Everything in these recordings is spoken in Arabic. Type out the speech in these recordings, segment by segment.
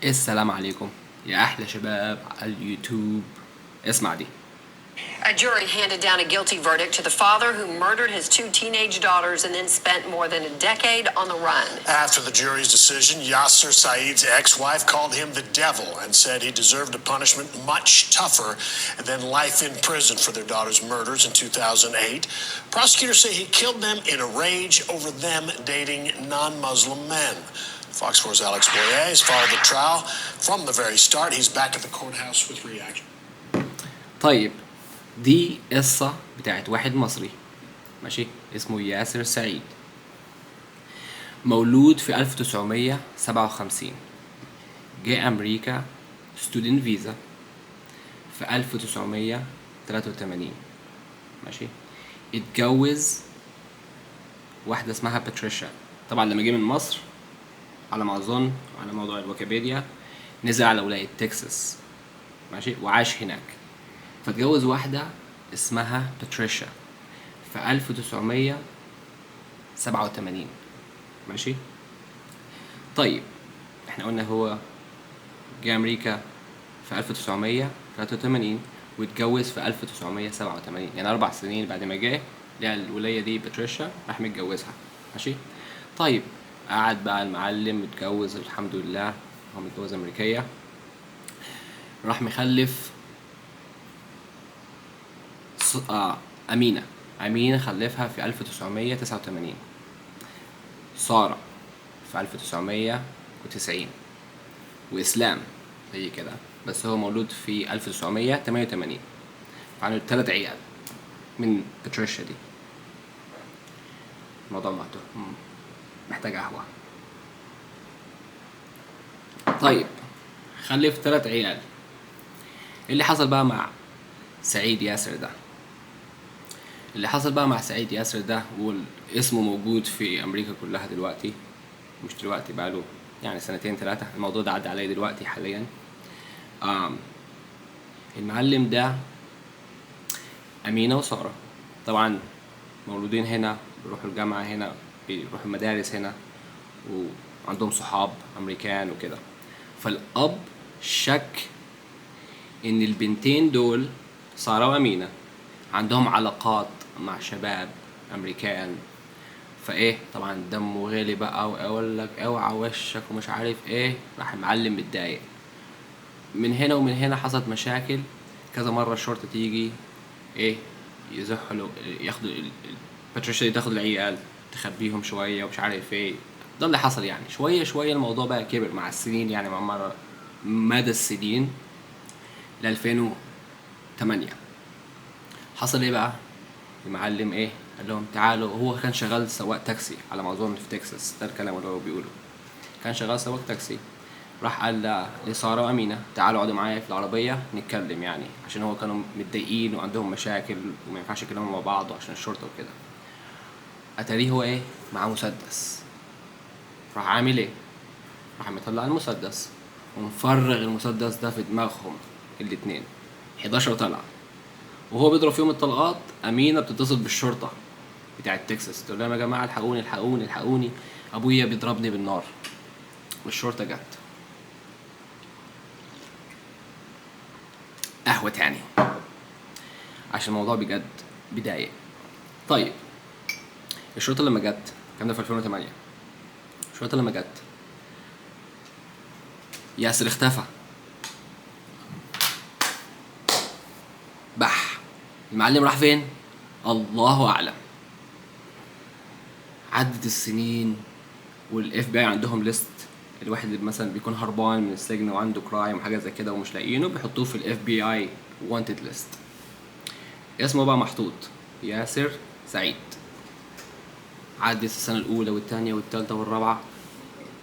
السلام عليكم يا احلى شباب على اليوتيوب. اسمع دي. A jury handed down a guilty verdict to the father who murdered his two teenage daughters and then spent more than a decade on the run. After the jury's decision, Yasser Saeed's ex-wife called him the devil and said he deserved a punishment much tougher than life in prison for their daughter's murders in 2008. Prosecutors say he killed them in a rage over them dating non-Muslim men. Fox 4's Alex Boyer has followed the trial from the very start. He's back at the courthouse with reaction. طيب، دي قصة بتاعت واحد مصري ماشي اسمه ياسر سعيد، مولود في 1957، جه أمريكا ستودنت فيزا في 1983 ماشي. اتجوز واحدة اسمها باتريشا. طبعا لما جه من مصر على ما أظن على موضوع الويكيبيديا نزل على ولاية تكساس ماشي، وعاش هناك. فاتجوز واحدة اسمها باتريشا في 1987 ماشي. طيب احنا قلنا هو جه أمريكا في 1983 واتجوز في 1987، يعني 4 سنين بعد ما جه الولاية دي باتريشا راح متجوزها ماشي. طيب قعد بقى المعلم متجوز الحمد لله، هو متجوز أمريكية، راح مخلف أمينة خلفها في 1989، سارة في 1990، وإسلام هي كده، بس هو مولود في 1988. فعنده 3 عيال من باتريشا دي. الموضوع محتاج قهوة. طيب خلف 3 عيال. اللي حصل بقى مع سعيد ياسر ده، اللي حصل بقى مع سعيد ياسر ده واسمه موجود في أمريكا كلها دلوقتي، مش دلوقتي، بقاله يعني 2 3 الموضوع ده عدى عليه دلوقتي حاليا. المعلم ده أمينة وسارة طبعا مولودين هنا، بيروحوا الجامعة هنا، بيروحوا المدارس هنا، وعندهم صحاب أمريكان وكده. فالأب شك إن البنتين دول سارة وأمينة عندهم علاقات مع شباب أمريكان. فإيه طبعا دمه غالي بقى، وأقول لك اوعى وشك ومش عارف إيه. راح المعلم متضايق من هنا ومن هنا، حصلت مشاكل كذا مرة. الشرطة تيجي إيه يزحلوا ياخدوا باتريشا دي، تاخد العيال تخبيهم شوية ومش عارف إيه. ده اللي حصل يعني. شوية شوية الموضوع بقى كبر مع السنين، يعني مع مدى السنين ل 2008 حصل ايه بقى؟ المعلم ايه قال لهم تعالوا. هو كان شغال سواق تاكسي على ما اظن في تكساس، ده الكلام اللي هو بيقوله، كان شغال سواق تاكسي. راح قال لسارة وأمينة تعالوا اقعدوا معايا في العربية نتكلم، يعني عشان هو كانوا متضايقين وعندهم مشاكل وما ينفعش يتكلموا مع بعض عشان الشرطة وكده. اتاريه هو ايه معاه مسدس. راح عامل ايه؟ راح مطلع المسدس ومفرغ المسدس ده في دماغهم الاتنين. 11 طلع. وهو بيضرب فيهم الطلقات، أمينة بتتصل بالشرطة بتاعت تكساس تقول لهم يا جماعة الحقوني الحقوني الحقوني، أبويا بيضربني بالنار. والشرطة جت. قهوة تاني عشان الموضوع بجد بداية. طيب الشرطة لما جت كان ده في 2008. الشرطة لما جت ياسر اختفى بح. المعلم راح فين؟ الله أعلم. عدت السنين والاف بي اي عندهم ليست، الواحد اللي مثلا بيكون هربان من السجن وعنده كرايم وحاجه زي كده ومش لاقيينه بيحطوه في الاف بي اي وانتد ليست. اسمه بقى محطوط ياسر سعيد. عدت السنه الاولى والثانيه والثالثه والرابعه،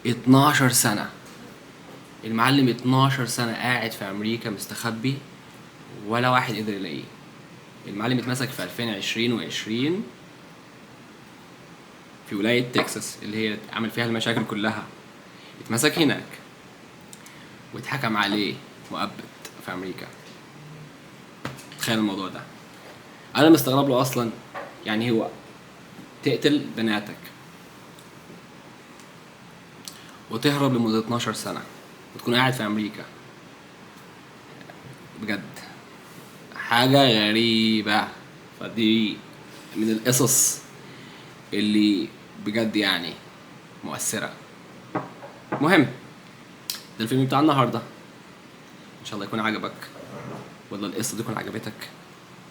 12 سنه. المعلم 12 سنه قاعد في امريكا مستخبي، ولا واحد قدر يلاقيه. المعلم اتمسك في 2020 في ولاية تكساس اللي هي عمل فيها المشاكل كلها. اتمسك هناك واتحكم عليه مؤبد في أمريكا. تخيل الموضوع ده. أنا مستغرب له أصلا، يعني هو تقتل بناتك وتهرب لمدة 12 سنة وتكون قاعد في امريكا. بجد حاجة غريبة. فدي من القصص اللي بجد يعني مؤثرة. مهم، ده الفيلم بتاع النهاردة، ان شاء الله يكون عجبك، ولا القصة دي تكون عجبتك.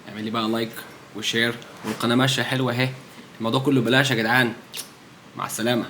اعمل لي بقى لايك وشير، والقناة ماشية حلوة اهي، الموضوع كله بلاش يا جدعان. مع السلامة.